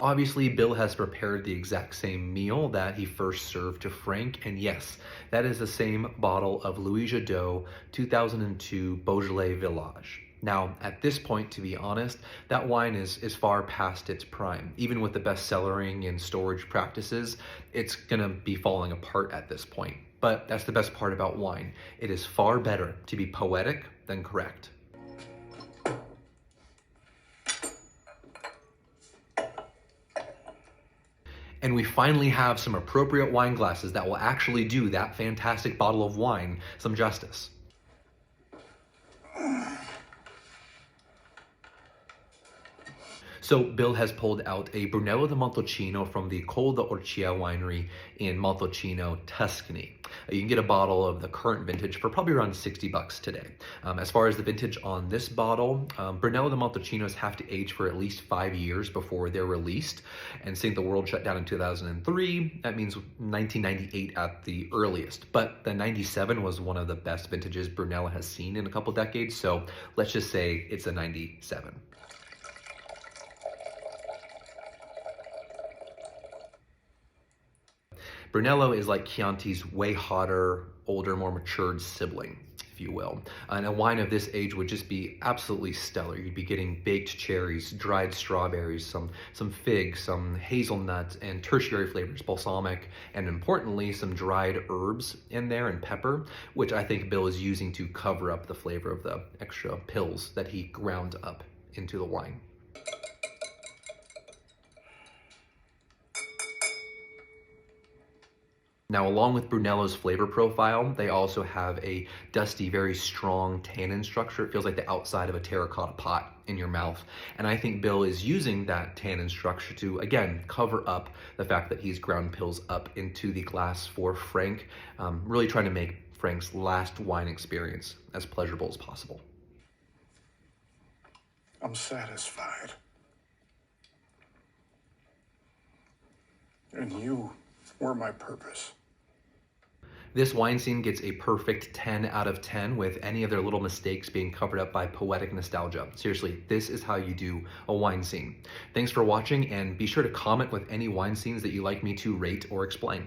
Obviously, Bill has prepared the exact same meal that he first served to Frank, and yes, that is the same bottle of Louis Jadot 2002 Beaujolais Village. Now, at this point, to be honest, that wine is far past its prime. Even with the best cellaring and storage practices, it's gonna be falling apart at this point. But that's the best part about wine. It is far better to be poetic than correct. And we finally have some appropriate wine glasses that will actually do that fantastic bottle of wine some justice. So Bill has pulled out a Brunello di Montalcino from the Col d'Orcia winery in Montalcino, Tuscany. You can get a bottle of the current vintage for probably around $60 today. As far as the vintage on this bottle, Brunello di Montalcinos have to age for at least 5 years before they're released. And seeing the world shut down in 2003, that means 1998 at the earliest. But the 97 was one of the best vintages Brunello has seen in a couple decades, so let's just say it's a 97. Brunello is like Chianti's way hotter, older, more matured sibling, if you will. And a wine of this age would just be absolutely stellar. You'd be getting baked cherries, dried strawberries, some figs, some hazelnut, and tertiary flavors, balsamic, and importantly, some dried herbs in there and pepper, which I think Bill is using to cover up the flavor of the extra pills that he ground up into the wine. Now, along with Brunello's flavor profile, they also have a dusty, very strong tannin structure. It feels like the outside of a terracotta pot in your mouth. And I think Bill is using that tannin structure to, again, cover up the fact that he's ground pills up into the glass for Frank, really trying to make Frank's last wine experience as pleasurable as possible. I'm satisfied. And you were my purpose. This wine scene gets a perfect 10 out of 10 with any of their little mistakes being covered up by poetic nostalgia. Seriously, this is how you do a wine scene. Thanks for watching, and be sure to comment with any wine scenes that you'd like me to rate or explain.